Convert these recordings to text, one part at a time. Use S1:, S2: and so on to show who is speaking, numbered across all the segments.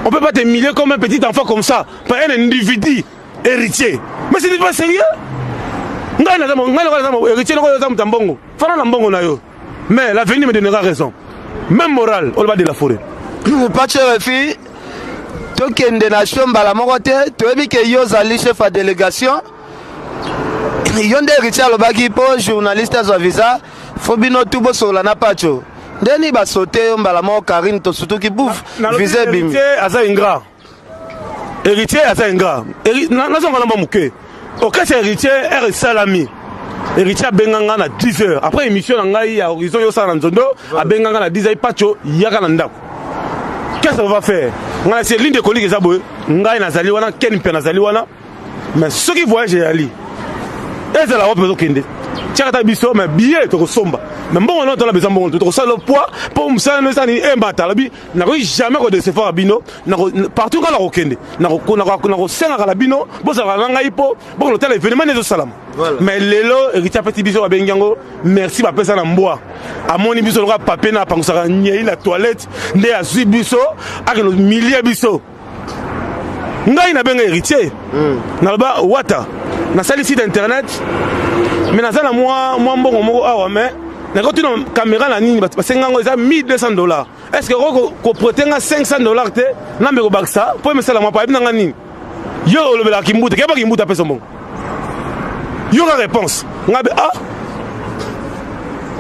S1: On peut pas t'humilier comme un petit enfant comme ça, par un individu héritier. Mais c'est pas sérieux. Mais l'avenir me donnera raison. Même morale, on va de la forêt.
S2: Pas de fille. Toi qui es une nation, la morote, tu as vu que Yozali, chef de délégation. Yonde héritier le bagi pour journaliste à visa. Faut bien tout beau sur la napacho. Deni ba sauter la mort Karine to surtout qui bouffe. Visé bim.
S1: Héritier à ça ingrat. Héritier à ça ingrat. N'a pas pas mouké. Au cas héritier est salami. Héritier benganga na 10h. Après émission ngai à horizon yo sana nzondo, a benganga na 10h pacho yaka na ndako. Qu'est-ce qu'on va faire? On a c'est l'une des collègues Zaboy, ngai na zali wana, ken pe na zali wana. Mais ceux qui voyagent ali. Et ça la va besoin kende. Tiens biso mais billet to somba. Mais bon on a besoin bon to ça le poids pour me ça ne ça ni embata labi na ko jamais ko de se faire bino na partout quand la okende na ko senga la bino bo ça la ngai po bon l'hôtel événement les salam. Mais lelo héritier petit biso ba bengango merci ba pesa na mboa. A moni biso le papier na pangsa nyei la toilette ndé azui biso avec le millier biso. Ngai na benga héritier. Na ba wata na sali site internet. Mais na zala moi mbongo moko awa mais na ko tino caméra na nini ba sengango eza $1,200. Est-ce que ko protenga $500 te na me ko baksa pour me sala moi pa ibina ngani yo le bela kimbuta ke ba kimbuta pesa mbongo yo la réponse ngabe ah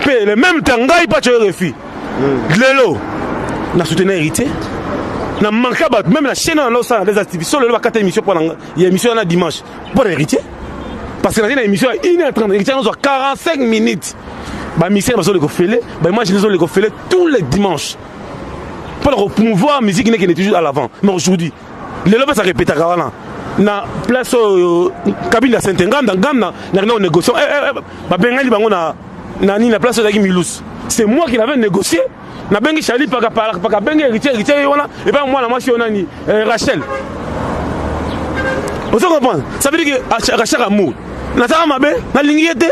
S1: pe le même temps ngai pa tu refi lelo na soutenir héritier na manka ba même la chaîne na losa des activités sur le ba 4 émissions pour il y a émission na dimanche pour héritier. Parce que la émission est 1h30, il y a 45 minutes. Bah, mission va le faire, bah, moi je les ai fait tous les dimanches. Pour promouvoir la musique qui est toujours à l'avant. Mais aujourd'hui, les lobes ça répète à Kawana. Na place cabine de Saint-Engam dans Gamna, na négociation. Bah, Bengali bango na ni la place de Milous. C'est moi qui l'avais négocié. Na bengi Charlie pas bengi héritier wana et pas moi la moi si on a ni Rachel. Vous comprenez? Ça veut dire que Rachel amour. Natara Mabé, na lignité.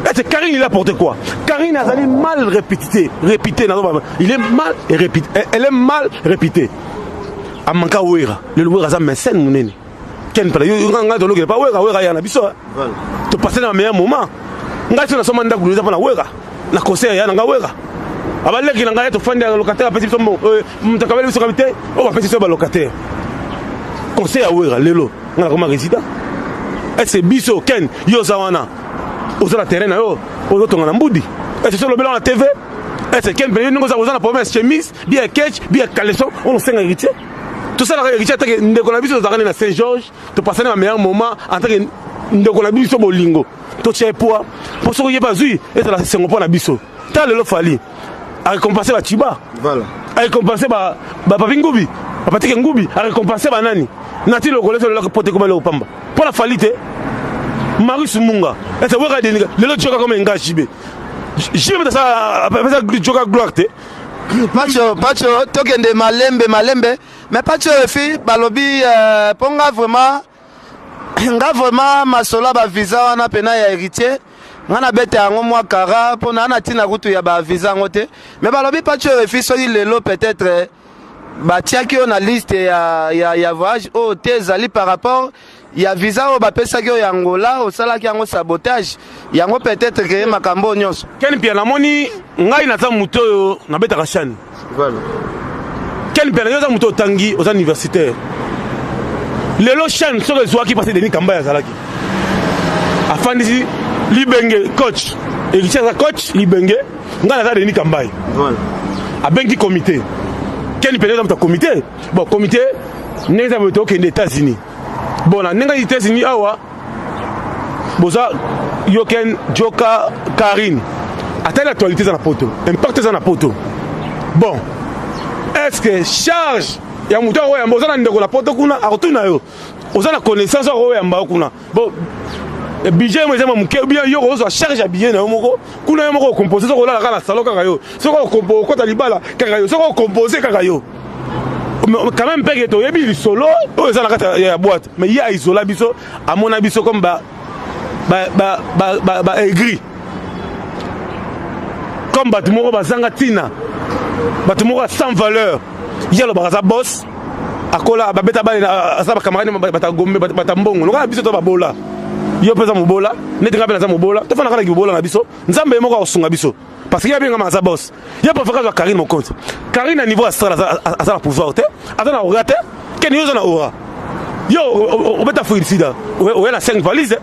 S1: Et Karine il a porté quoi? Karine a mal répété. Il est mal répété. Elle est mal répétée. A manka ouera. Le ouera ça mais scène nous nene. Ken pas yo nganga to loke pas ouera ya na biso. To passer dans le meilleur moment. Ngati na soma ndaku za na ouera. Na conseil ya nga ouera. Abaleki na ngaya to fanda locataire petit sombo. Mtakabele biso kabité. O ba petit so ba locataire. Conseil à ouera lelo. On a comment résident. Et c'est biso ken yo zawana. Aux la terrain yo, aux autres on a mbudi. Et c'est sur le blanc la TV. Et c'est ken ben nous avons la promesse chemise, bien catch, bien caleçon, on s'est héritier. Tout ça la héritier que ndeko na biso za na Saint-Georges, to passer un meilleur moment en tant que ndeko na biso bolingo. To tient poids pour ce qui est pas zui et ça c'est mon point na biso. Tant le fali à récompenser ba Chiba. Voilà. À récompenser ba Papi Ngubi, ba Patrick Ngubi, à récompenser ba nani. Nati le collège le pote comme le opamba. Pour la falité Marius Munga. Et c'est vrai que le joker comme un gars JB. JB mais ça joker gloire te.
S2: Pacho token de malembe mais Pacho fi balobi ponga vraiment masola ba visa wana pena ya héritier. Ngana bete yango mwa kara pona na tina kutu ya ba visa ngote. Mais balobi Pacho fi soki lelo peut-être batiaki on a liste ya voyage au tezali par rapport il y a visa au bapesa ki Angola au sala ki yango sabotage yango peut-être que makambo nyonso
S1: ken pia na moni ngai na ta muto na beta kashan voilà ken pia na muto tangi aux universitaires lelo chan sur les oies qui passaient Denis Kamba ya zalaki afandi libenge coach et richard coach libenge ngai na Denis Kamba voilà a bengi comité quel peut être comité bon comité n'est pas aux États-Unis bon na nenga États-Unis awa boza yoken joka Karine attend l'actualité dans la poto impact dans la poto bon est-ce que charge ya muto oya boza na ndeko la poto kuna akotuna yo oza na connaissance oya mba kuna bon budget moi zema muke bien yo ozo charge ya billet na moko kuna yo moko composer so la kala salon kaka yo so ko composer ko talibala kaka yo so ko composer kaka yo quand même père to yebi li solo o za na kata ya boîte mais il y a isola biso à mon abiso comme ba aigri comme batumoko bazanga tina batumoko sans valeur il y a le baraza boss akola babeta bale asa ba camarade batagombe batambongo loka biso to babola yo pesa mobola neti ngapela za mobola to fana kala ki mobola na biso nzambe moko asunga biso parce que ya benga maza boss ya pas faire Karine mon compte Karine à niveau astral à ça pouvoir te attends na orate ken yo na ora yo obeta fuilisida o la 5 valises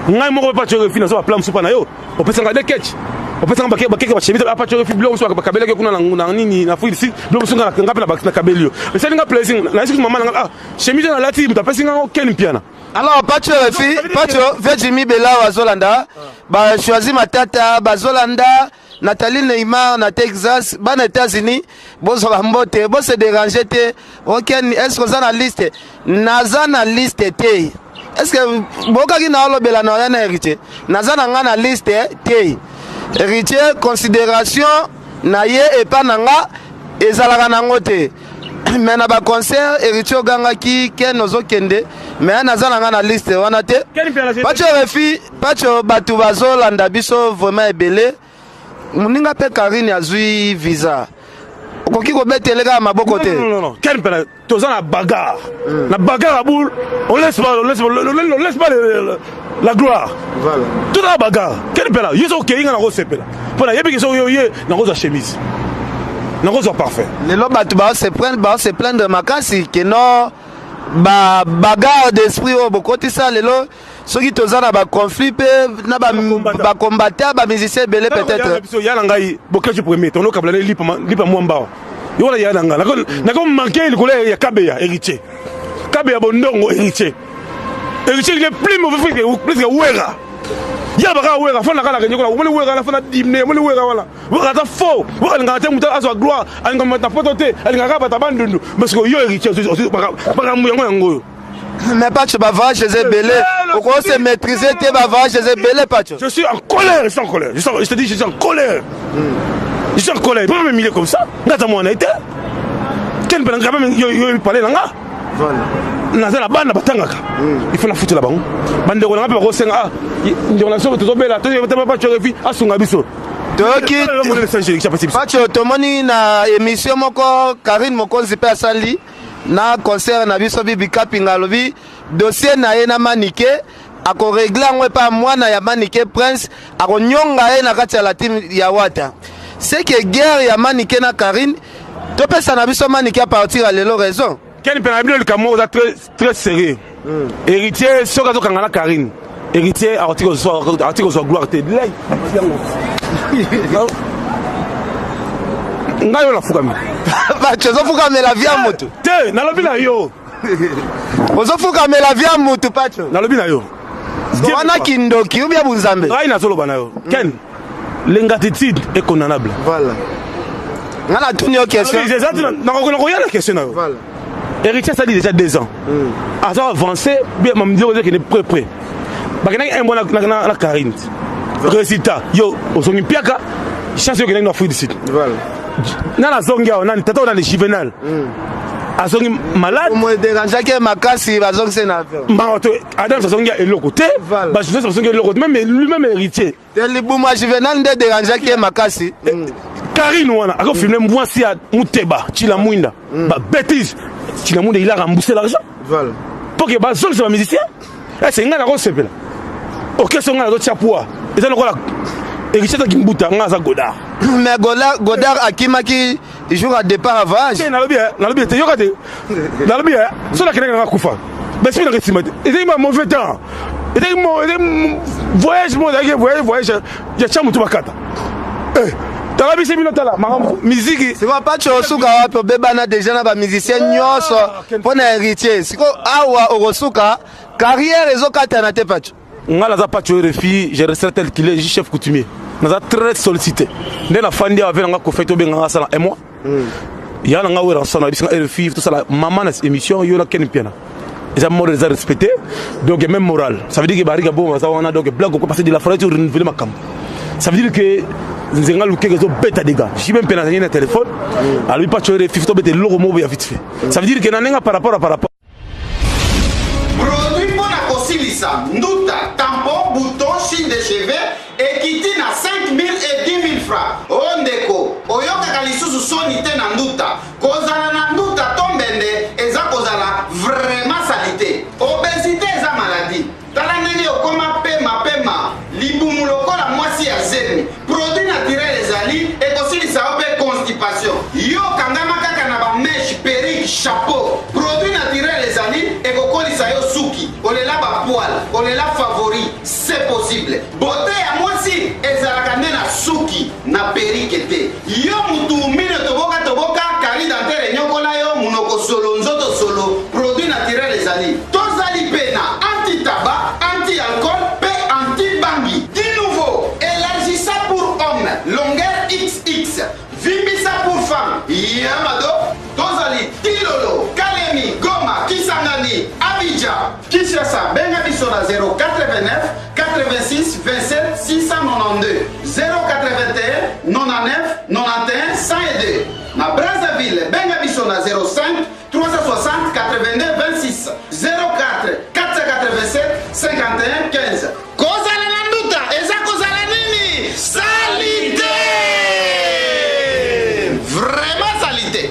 S1: ngai moko pas tu finance ba plan supa na yo o pesa ngade ketch o pesa ngaba ke ba chemise apa tu fiblo musu ba kabele ke kuna na nini na fuilisida blo musu ngapela ba kabelio c'est nga plaisir na isi maman ah chemise na lati mutapesi nga ken piana.
S2: Alors, Pacho Refi, Pacho, Virginie Bella, Bazolanda, ba choisi Matata, Bazolanda, Nathalie Neymar, na Texas, ban États-Unis, bon ça va mbote, bon se déranger te, ok, est-ce que ça na liste, naza na liste te, est-ce que boka ki na olo bela na rien héritier, naza na nga na liste te, héritier considération na ye et pas nanga, ezalaka nango te. Mais na ba concert héritier ganga ki ken ozo kende mais naza na nga na liste wana te Pacho Refi Pacho batu bazolanda biso vraiment ebele muninga pe Karine azui visa okoki ko betelega maboko te
S1: non ken pela toza na bagarre na bagarre boule on laisse pas la gloire voilà tout la bagarre ken pela yeso keinga na ko sepela pona yebi so yo ye na ko za chemise non parfait.
S2: Les lots se plaindre makasi que non bagarre d'esprit au bokoti ça les lots ceux qui toza na ba conflit pe na ba combattant ba musicien belé peut-être.
S1: Ya ngai bokeje premier tono kablane lipa mwamba. Yo la ya nanga na ko manquer le collègue ya Kabeya héritier. Kabeya bondongo héritier. Héritier il est plus mauvais que Wera. Ya baka wera fona kala kenye kola umoni wera la fona dimne umoni wera wala wera ta fo wera ngate muta azwa gloire alinga mata potote alinga ka bata bandundu parce que yo héritier baka muyango yango
S2: mais pas tu bava chez Belé pourquoi se maîtriser te bava chez Belé pas tu
S1: je suis en colère je te dis je suis en colère je suis en colère pas me miler comme ça ngata moi na été ken ben ngaba yo parler nanga voilà nazala bana batangaka il faut la foutre là-bas bande ko nga pe ko senga ndona so to bela to pas tu refi asunga biso
S2: toki Pacho tomoni na émission moko Karine Mokonzi pe asali na concert na biso bibi kapinga lobi dossier na ye na manike ako régler ngwe pa mwana ya manike prince ako nyonga ye na kati ya la team ya wata c'est que guerre ya manike na Karine to pesa na biso manike à partir à lelo raison
S1: Ken Penabino le Cameroun très sérieux. Héritier, ce que tu as Karine. Héritier, article sur gloire. Tu es là. Ngayo la fukami.
S2: Tu as fukami la vie à moto.
S1: Te, na lobi na yo.
S2: Ozo fukami la vie à moto Pacho.
S1: Na lobi na yo.
S2: Wana kindoki ou bien bunzambe.
S1: Rai na solo bana yo. Ken, l'ingratitude est condamnable.
S2: Voilà. Ngala tuni o question.
S1: Na la question na yo. Voilà. Héritier ça dit déjà 2 ans. À ça avancé, bien me dire qu'il est prêt. Parce que un bon la Karine. Résultat, yo osongi piaka, chance que na fouille ici. Voilà. Na la zongia on a tata on a les juvénal. Azongi malade.
S2: Moi déranger que makasi bazong c'est na affaire.
S1: Mbato Adam zongia et le côté. Ba je sais zongia le côté même lui-même héritier.
S2: Tel bouma juvénal de déranger que makasi.
S1: Karine wana ako filmer mwasi ya Muteba, Chila Mwinda. Ba bêtise. Chila Mwinda il a remboursé l'argent. Voilà. Pour que bazong soit musicien. C'est nga na ko sepela. OK son nga na tia poa. Et ça la héritier de Kimbuta nga za Godard.
S2: Mais Godard akimaki il joue à départ à voyage.
S1: Na lobi te yokate. Na lobi so la kenanga kufa. Mais c'est une estimate. Et c'est un mauvais temps. Et c'est voyage ya chamu tubakata. Talabi c'est minota là, musique.
S2: C'est quoi pas tu osuka wapi bebana déjà na ba musicien nyoso pona héritier. Siko awa orosuka carrière ezokata na te pacho.
S1: Ngala za pacho refi, je reste tel qu'il est chef coutumier. Naza très sollicité. Ndé na fandi avec nga ko feto benga sala et moi. Ya nga wera sona bisanga refi tout ça la maman na émission yo la ken piana. Ils ont mort les a respecté. Donc même moral. Ça veut dire que bariga bon ça on a donc blague ko passer de la forêt sur renouveler ma cam. Ça veut dire que nzenga luke zo beta des gars. J'ai même pénalisé un téléphone. À lui pacho refi to bete logo mo ya vite fait. Ça veut dire que nanenga par rapport.
S3: Produit pour la Kosilisa, Nduta, tampon, bouton, chine de cheveux, et qui tient à 5 000 et 10 000 francs. Ondeko, Oyoka Kalisusu Sonite Nanduta, Kozana Nanduta Tombende, Ezako chapeau produit naturel ezali ekokolisa yo suki kolela bapoil kolela favori c'est possible beauté ya mwasi ezalaka nde na suki na perike te yo mutu mine toboka kari dantere nyokola yo munoko solo nzoto solo produit naturel ezali tozali pe na anti-tabac anti-alcool pe anti-bangi di nouveau élargissant pour homme longueur XX vimbisa pour femme yamado tozali tilolo kalemi goma kisangani abidjan kinshasa benga biso na 089 86 27 692 081 99 91 102 na Brazzaville benga biso na 05 360 82 26 04 487 51 15 kozala na nduta eza kozala nini salite vraiment salite.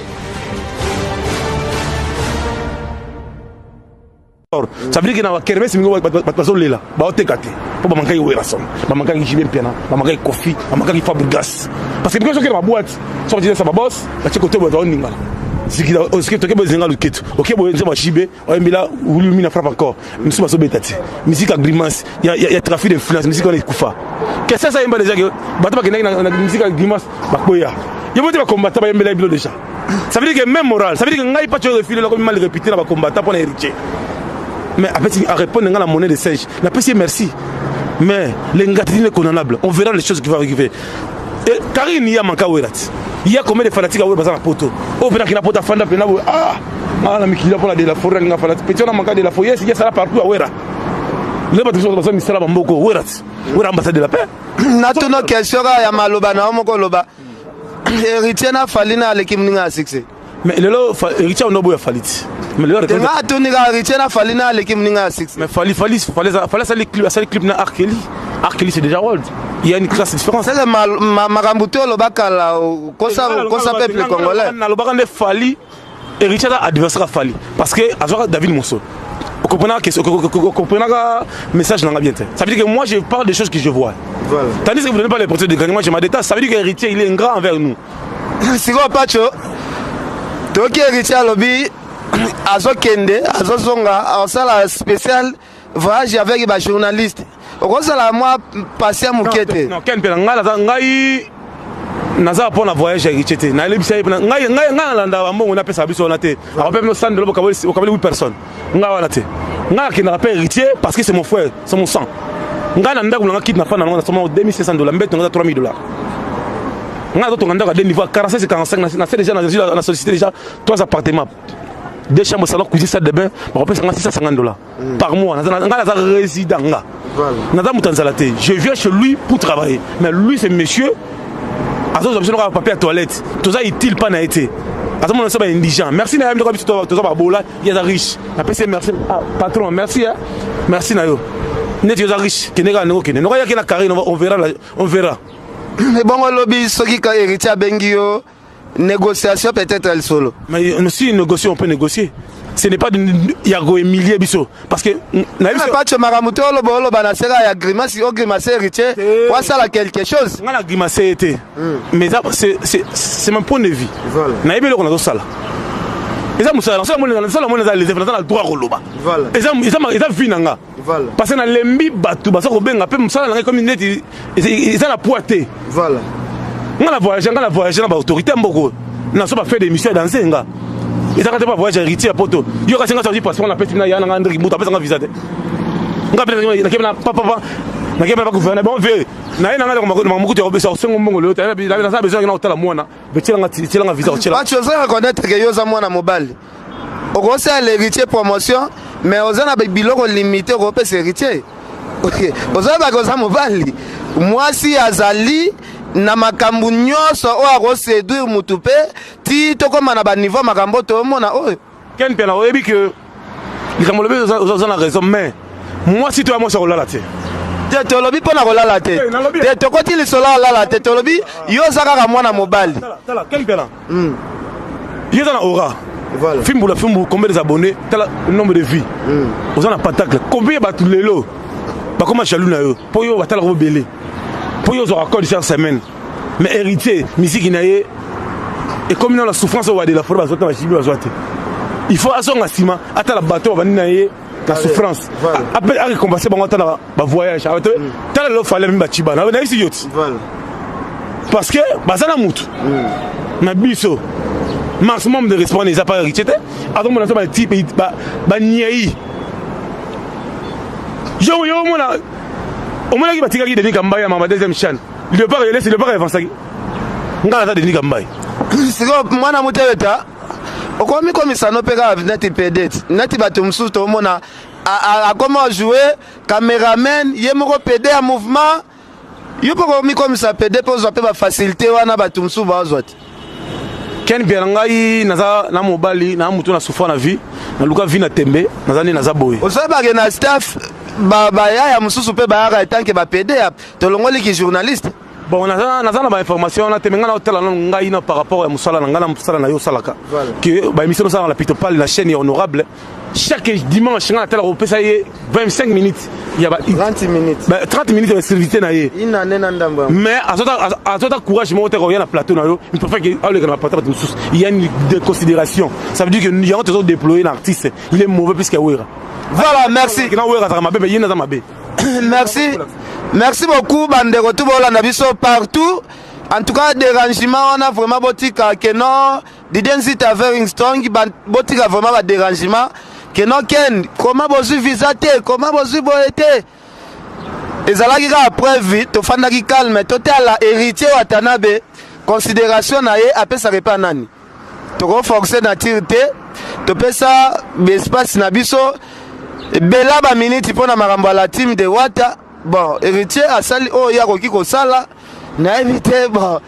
S1: Ça veut dire que dans la kermesse, il y a des personnes qui sont là. Pour manquer de raison, manquer de jibin piano, manquer de coffee, manquer de fabrigas. Parce que quand on est dans la boîte, si on dit ça va boss, la tchèque côté va venir là. C'est qui est toqué besoin de l'ouquet. Ok, bon, on va chiber, on est là, où lui n'a frappe encore. Nous sommes sur bêtati. Musique à grimace, il y a trafic d'influence, musique on est koufa. Qu'est-ce que ça y est déjà que bateau qui n'a la musique à grimace, bakoya. Il y a des combattants qui ont été déjà. Ça veut dire que même moral, ça veut dire que n'a pas de refus là comme mal répété dans les combattants pour les héritiers. Mais après, à répondre à la monnaie de singe, la PC merci. Mais les gâteries condamnables, on verra les choses qui vont arriver. Et Karine, il y a manqué à Ouerat. Il y a combien de fanatiques à Ouerat dans la poteau. Oh, il y a pas de fanda, ah, la mikila pour la de la forêt, il y a petit on a manqué de la forêt, il y a ça partout à Ouerat. Le bateau de la ministère de Mboko, Ouerat, Ouerat ambassade de la paix.
S2: Natuna question ya maloba na moko loba. Héritier na falina l'équipe ninga succès.
S1: Mais le héritier on a beau falit. Mais le
S2: héritier na falina l'équipe ninga succès.
S1: Mais fallait ça les clips na Arkeli. Arkeli c'est déjà world. Il y a une classe différente.
S2: C'est le marambuto lobakala kosa peuple congolais.
S1: Na lobakande fali héritier adversaire fali parce que azora David Monso. Vous comprenez le message dans la bien. Ça veut dire que moi je parle des choses que je vois. Voilà. Tandis que vous ne donnez pas les portraits de gagnement, je m'adétache. Ça veut dire que l'héritier il est un grand envers nous.
S2: Si vous Pacho, Toki héritier lobby, Azo Kende, Azo Zonga, en salle spéciale voyage avec les journalistes. Au reste la moi passer à Moukete.
S1: Non, Ken Pelanga, Ngai. Naza pour la voyage héritier. Na le bisay na ngai landa mo on appelle ça biso na te. Alors même stand de au 8 personnes. Nga wana te. Nga qui n'a pas héritier parce que c'est mon frère, c'est mon sang. Nga nanda ko quitte na fa na $2500 mbet nga $3000. Nga to nganda ka de niveau 46 et 45 na c'est déjà na sollicité déjà 3 appartements. 2 chambres salon cuisine salle de bain, on paye $650 par mois. Nga za résident nga. Voilà. Naza mutanzala te. Je viens chez lui pour travailler. Mais lui c'est monsieur Azo j'ai besoin de papier à toilette. Tout ça il pas n'a été. Azo mon c'est indigent. Merci na yami to ça babola, il y a riche. La PC merci patron, merci hein. Merci na yo. Net yo riche, kenega no kene. No ya kena carré, on verra.
S2: Mais bon lobby soki ka héritier bengio négociation peut-être elle solo.
S1: Mais si négocier on peut négocier. Ce n'est pas il y a go Emilie biso parce que
S2: na pas tu maramuto lo bana sera ya grimace o grimace héritier quoi ça la quelque chose
S1: nga la grimace était mais c'est mon point de vue voilà na yebelo kona zo sala eza musala ça mon les dans la droit roloba voilà eza vinanga voilà parce que na lembi batu basa ko benga pe musala na comme net eza na poité voilà nga la voyage na ba autorité mboko na so ba faire des missions dans zenga. Et ça quand tu vas voyager héritier à poto. Yo ka senga sorti parce qu'on a fait na ya na André Muta pas visa te. Nga peut na kema papa na kema pas gouverner bon ve. Na ina nga ko ma mukuti obeso sengo mbongo le hôtel na ça besoin na hôtel mwana. Betilanga visa otela.
S2: Pas tu veux reconnaître que yo za mwana mobile. Au gros c'est l'héritier promotion mais aux ana biloko limité au pe héritier. OK. Aux ana ba za mobile. Moi si azali na makambu nyoso o akoséduire mutu pe ti tokoma na ba niveau makambo to mona oyo
S1: ken pena oyebi que likambo lobi oza na raison mais moi si toi moi ça kolala te
S2: te tolobi pona kolala te te tokoti lisolo kolala te tolobi yo zaka mwana mobali
S1: tala ken pena yo za na aura voilà fimbu combien des abonnés tala nombre de vies oza na patacle combien ba tout lelo ba koma chalou na yo po yo batala ko belé pour eux on raccorde chaque semaine mais héritier musique inaye et comme dans la souffrance on va de la forêt bazote ba chibi bazote il faut azonga sima ata la bateau va naye la souffrance après à récompenser bango ata ba voyage tala lo fallait même bachiba na isi yoti parce que bazana mutu na biso maximum de responsabilité les appareils était avant mon ba type ba niai yo mona au moins qui batika qui Denis Kambaya ma deuxième chaîne le pas laisse le pas avancer ngala ta Denis Kambaya
S2: siko mwana muteweta okomi komisano peka neti pedet neti bato mususu to mona a comment jouer caméraman yemoko PD à mouvement yo poko mi komisa PD pour zo pe ba facilité wana bato mususu bazoti
S1: ken bien ngai naza na mobali na mutu na souffre na vie na luka vie na tembe nazani naza boy
S2: osaba ke na staff ba ya mususu pe ba ya tant que ba PD to longoli ki journaliste.
S1: Bon, on a des informations, on a des informations par rapport à Moussala, que l'émission de la Pitopal, la chaîne est honorable. Chaque dimanche, on a 25 minutes. Il y a
S2: 30 minutes.
S1: 30 minutes de servité. Mais à tout courage, je monte à plateau. Il faut faire qu'il y a une considération. Ça veut dire qu'il y a toujours déployé l'artiste. Il est mauvais plus qu'il y a.
S2: Voilà, merci. Merci. Merci beaucoup, Bandeko Toubola Nabiso partout. En tout cas, dérangement, on a vraiment botika que non, didn't very strong, botika vraiment un dérangement. Que non, Ken, comment vous visité, comment vous boité. Et ça là qui a preuve, tu fais qui calme, tu es à la héritier Watanabe, considération naïe, après ça répond nani. Tu renforces la tirité, tu peux ça, l'espace Nabiso, bela ba minute pour na marambo la team de Wata. Bon, héritier a sali oh ya koki ko sala na éviter bon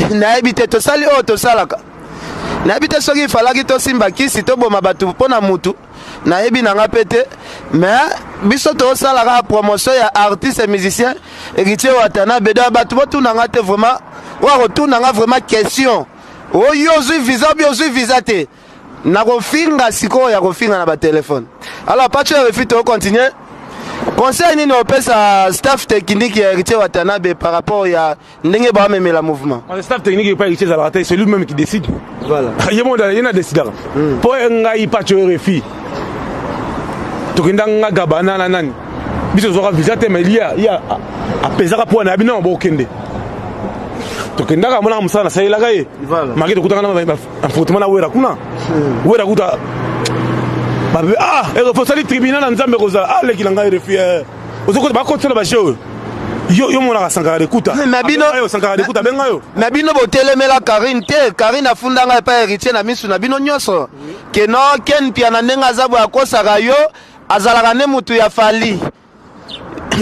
S2: na éviter to sali oh to sala na éviter soki fala ki to simba kisi to boma batu pona mutu na ebi na ngapete mais biso to sala ka promotion ya artiste et musicien héritier Watanabe da batu botu na ngate vraiment wa retourna nga vraiment question oh yo zu visa bio zu visa te na ko finga siko ya ko finga na ba téléphone alors pas tu refite au continuer. Conseil ni no pesa staff technique ya héritier Watanabe par rapport ya ndenge ba même la mouvement.
S1: Le staff technique est pas héritier Zalata, c'est lui-même qui décide. Voilà. Il y a décideur. Pour ngai pas tu refi. To kindanga gabana nanani. Biso zora visiter mais il y a a pesara pour na bino bo kende. To kindanga mona musana sai lagaye. Voilà. Maki to kutanga na photo na wera kuna. Wera kuta ah, il faut salir tribunal en Zambie Rosa. Ah, les qui l'ont refusé. Vous avez pas contre le show. Yo mon a sangara de kuta.
S2: Nabino
S1: sangara de kuta benga yo.
S2: Nabino botele mela Karine te. Karine afundanga pa héritier na misu nabino nyoso. Que non ken pia na ndenga zabu akosa rayo azalaka ne mutu ya Fali.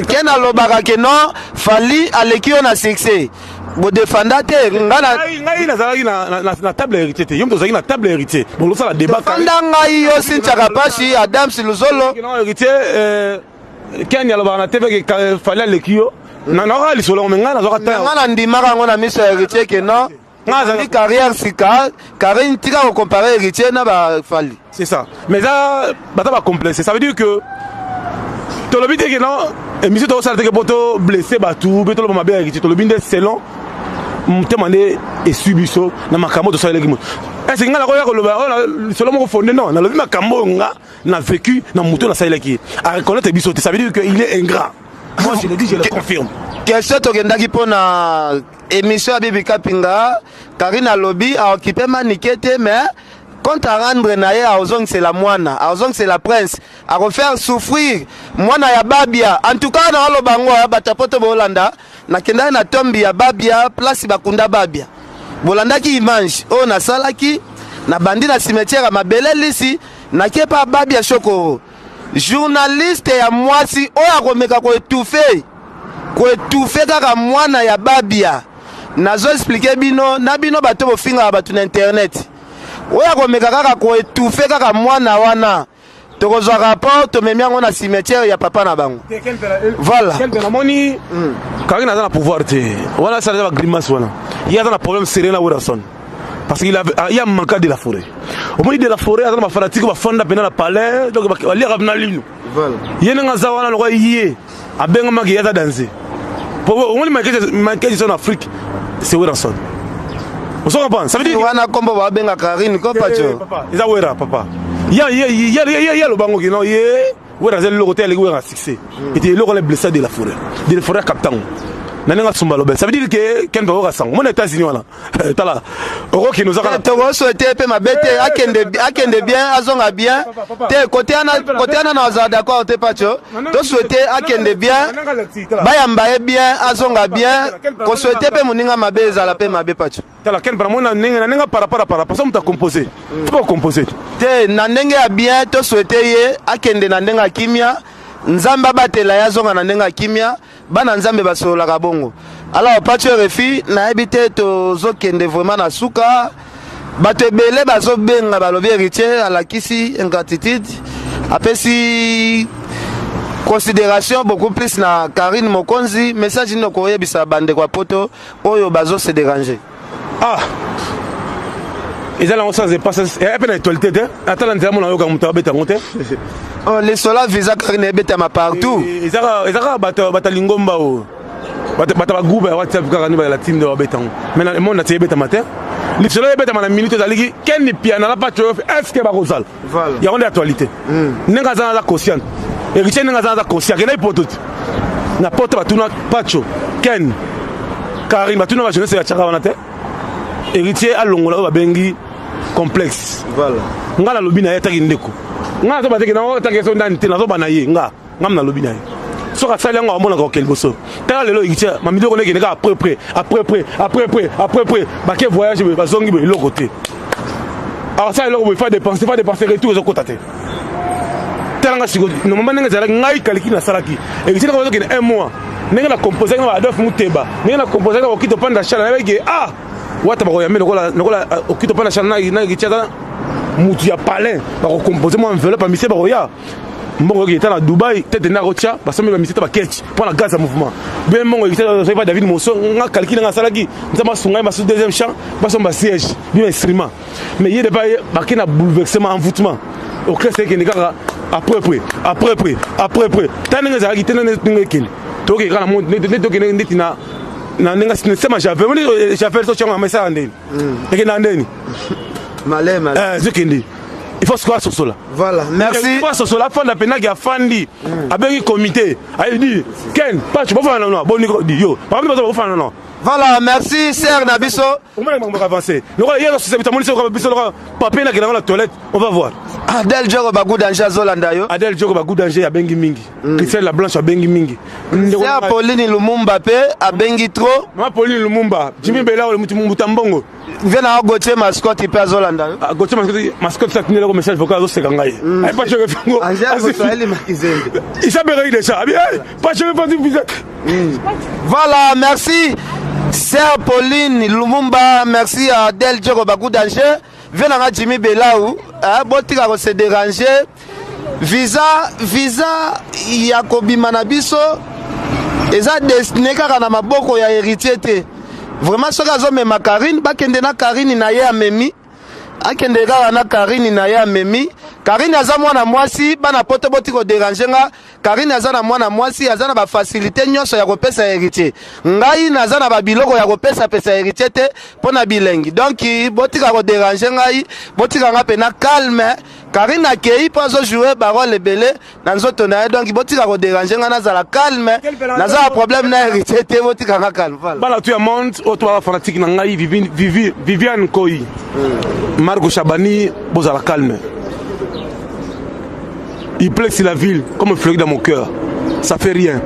S2: Ken alobaka que non Fali aleki na succès. Bo défendate
S1: ngai nazalaki na table héritier te yom tozalaki na table héritier bon ça la débat
S2: fanda ngai yo sinchaka pashi Adam Siluzolo
S1: non héritier Ken alobaka na tv que Fali aleki yo na na ali solo menga na zoka ta
S2: ngana ndimaka ngona miso héritier que non ni carrière sika Karine tika ko comparer héritier na ba Fali
S1: c'est ça mais ça bata ba complexe ça veut dire que tolobi te que non émission to ça te que poto blessé batou beto lo mabe héritier tolobi nde selon mtemande et subiso na makambo to ça les gimo est-ce que ngala ko ya ko loba selon mo fondé non na lobi makambo nga na vécu na muto na ça qui à reconnaître biso ça veut dire que il est ingrat moi je le dis je le confirme
S2: question to kendaki pona émission ya Bibi Kapinga Karine lobby a occupé manikete mais quand à rendre naé à ozong c'est la moine à ozong c'est la prince à refaire souffrir moana ya babia en tout cas na lo bango ya batapoto bolanda na kenda na tombi ya babia place bakunda babia bolanda ki image o na salaki na bandi na cimetière mabele lisi na kepa babia shoko journaliste ya mwasi o ya komeka ko étouffer kaka moana ya babia nazo expliquer bino na bino bato bofinga batu na internet oya komeka kaka ko étouffer kaka mwana wana tokozwa rapport tomemi yango na cimetière ya papa na bango voilà
S1: moni Karine a pouvoir te voilà ça va grimace wana il y a un problème sérieux là Wilson parce qu'il y a manqué de la forêt au moins de la forêt a ma fanatique va fonder pena la palais donc va lire na lino voilà yena ngaza wana lo yé abenga magi ya danser pour au moins manqué en Afrique c'est Wilson. Ça veut dire
S2: wana kombo ba benga Karine ko pacho
S1: papa isa wera papa il y a le bango qui non yé ouais dans le côté les gars a succès était le rôle blessé de la forêt captain nanenga sumba lobe ça veut dire que ken ba ora sang mon États-Unis wala tala oro qui nous a
S2: to souhaiter pe mabete akende bien azonga bien te côté ana na za d'accord te pacho to souhaiter akende bien bayamba bien azonga bien ko souhaiter pe muninga mabeza la pe mabe pacho
S1: tala ken para mona nenga para parce que tu composé tu peux composer
S2: te nanenga bien to souhaiter ye akende nanenga kimia nzamba batela yazonga nanenga kimia bana nzambe basola kabongo alors pacho refi na habité to zokende vraiment na suka bato ebele bazo benga balobi héritier à la kisi ingratitude apesi considération beaucoup plus na Karine Mokonzi message no koyebisa bande kwa poto oyo bazo se déranger
S1: ils allaient en sens de passer et peine actualité attends l'enterrement na yoka muta beta monter
S2: oh les sola visa Karine beta ma partout
S1: ils ara bata lingomba o bata groupe WhatsApp ka ni ba la team de beta maintenant le monde na tebe beta matin les sola beta na minute za ligi ken ni piana la pacho est-ce que ba rosal il y a une actualité nenga za conscient et richie nenga za conscient que na poto na poto batuna pacho ken Karine batuna ba jeunesse ya chaka wana te héritier alongola ba bengi complexe
S2: voilà
S1: ngala lobina ya taki ndeko ngala to bateki na taki so ndani te na zo bana ye ngamna lobina ye so ka sala ngo amona ko kelboso tala lelo héritier mami doko neki neka après ba ke voyage ba zongi be loko te alors ça loko be fa dépenser retour zo kotate tala nga siko no mama nenga zala ngai kaliki na salaki héritier ko zo ke un mois nenga na composer na Adolf Muteba nenga na composer ko kito panda chala avec wata ba koyambe nokola okito pana chana na gichata mutu ya palais ba ko composer mo enveloppe mise ba koya mbongo ki ta na Dubai tete na rocha ba somme ba mise ta ba ketch pour la gaz à mouvement bien mbongo ki ta so ba David Mosso nga calcul nga salaki ntama sunga ba sous deuxième champ ba so ba siège bien instrument mais il est pas na bouleversement envoûtement au clair c'est que ni kaka après tani nga zaki tena nga kin to ke kana mo ne to ke ne tina na nenga sema j'avais so chama mesa andeni et na andeni
S2: malé
S1: zikindi il faut se croire sur cela
S2: voilà merci
S1: il faut sur cela fond pena ki afandi avec comité a dit ken pas tu peux faire non bon dit yo pas pas faire non
S2: voilà merci Serge Nabiso
S1: on va avancer nous hier sur cette monnaie sur biso papier na dans la toilette on va voir
S2: Adel Djoko Bagou danger Zolanda yo
S1: Adel Djoko Bagou danger ya bengi mingi Christelle la Blanche a bengi mingi
S2: Serge Pauline Lumumba pe a bengi trop
S1: ma Pauline Lumumba Jimmy Bela le mutu mbongo
S2: vient na Gauthier mascotte pe Zolanda
S1: Gauthier mascotte ça tenir le message vocal se kangai ay pas cheve fango il s'appelle déjà bien pas cheve fango
S2: voilà merci Serge Pauline Lumumba merci à Adel Djoko Bagou danger vient na Jimmy Belaou botika ko se déranger visa ya kobima na biso eza destiné kaka na maboko ya héritier te vraiment soka zo mema Karine bakende na Karine na ye amemi akende kaka na Karine na ye amemi Karine aza mwana mwasi bana poto boti ko déranger nga Karine aza na mwana mwasi aza na ba facilité nyonso ya kopesa héritier ngai naza na ba biloko ya kopesa pesa héritier te pona bilengi donc boti ko déranger ngai boti ka nga pe na calme Karine akei pas zo jouer barole belé na nzoto na donc boti ko déranger nga na za la calme na za problème na héritier te boti ka nga calme voilà
S1: bala tu monde auto fanatique na ngai Viviane Koyi Margot Chabani boza la calme. Il pleut sur la ville comme un fleuve dans mon cœur. Ça fait rien.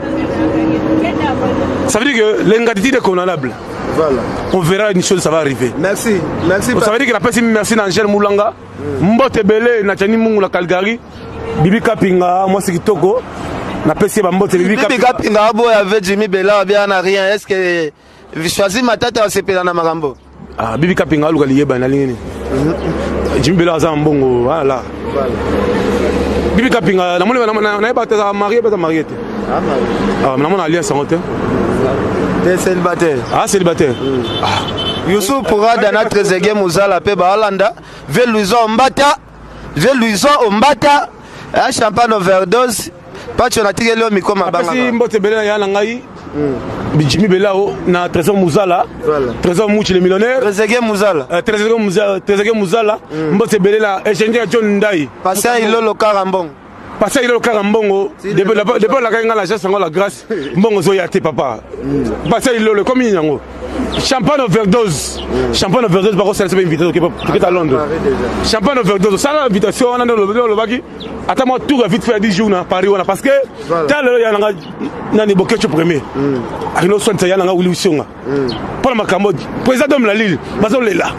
S1: Ça veut dire que l'ingratitude est condamnable.
S2: Voilà.
S1: On verra une chose, ça va arriver.
S2: Merci.
S1: Ça veut dire que la personne merci d'Angèle Moulanga. Mbote Belé, Natchani Mungula Calgary. Bibi Kapinga, moi c'est Kitoko. Na pesi ba mbote Bibi
S2: Kapinga abo avec Jimmy Bela bien na rien. Est-ce que choisi matata osepela na marambo?
S1: Ah Bibi Kapinga luka liyeba na lingeni. Jimmy Bela za mbongo voilà. Bibi Kapinga na moni na ba ta marié ba ta marié te. Ah na mona alliance en te.
S2: Des célibataires.
S1: Ah célibataire.
S2: Youssou pourra dans notre zege muzala pe ba Hollanda, Veluizo Ombata, champagne overdose. Pas tu na tigelo mikoma banga.
S1: Kasi mbote bele ya na ngai Jimmy Belao na Trésor Mouzala. Trésor Mouchi le millionnaire.
S2: Trésor Mouzala.
S1: Trésor Mouzala. Mbote Belela ingénieur John Ndai.
S2: Passé Ilolo Karambon.
S1: Passé Ilolo Karambongo. Depuis la gagne la chasse la grâce. Mbongo zoyate papa. Passé Ilolo comme yango. Champagne overdose. Champagne overdose par contre c'est invité qui est à Londres. Champagne overdose. Ça l'invitation on a le baki. Attends moi tout vite faire 10 jours à Paris parce que tal il y a nani bokecho premier. Arino son ça y a nga Wilson. Pour ma Camode. Président de la Lille, bazo là.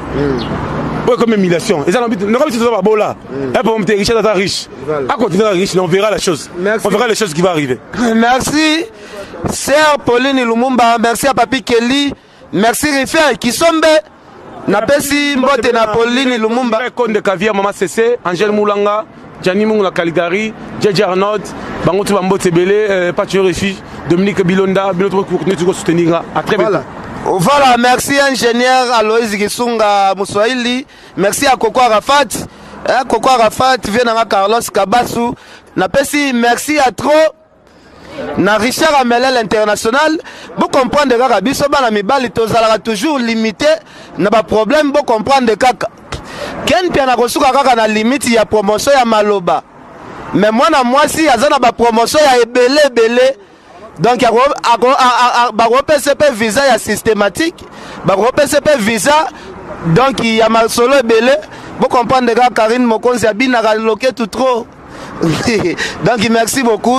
S1: Ouais comme humiliation. Ils ont envie ne comme si ça va bon là. Et pour me riche d'être riche. À continuer riche, on verra la chose. On verra les choses qui vont arriver.
S2: Merci. Sœur Pauline Lumumba, merci à Papi Kelly. Merci Rifer qui sombe na pesi mbote na Pauline Lumumba.
S1: Konde Kavia Mama Cessé, Angèle Moulanga, Gianni Mungla Caligari, Djedji Arnaud, Bangotu Bambote Belé, Patio Refi, Dominique Bilonda, Biloto pour continuer de soutenir. À très bientôt.
S2: Voilà, merci ingénieur Aloïs Gisunga Moussoaili, merci à Coco Arafat. Coco Arafat vient à Carlos Kabassou. Na pesi merci à trop. Na Richard Amelel international, vous comprenez que biso bana mibali tozalaka toujours limité na ba problème vous comprendre kaka. Ken pia na kosuka kaka na limite ya promotion ya maloba. Mais moi na mwasi azana ba promotion ya ebele. Donc ba PCP visa ya systématique, ba PCP visa donc il y a ma solo ebele. Vous comprenez que Karine Mokonzi abina loqué tout trop. Donc merci beaucoup.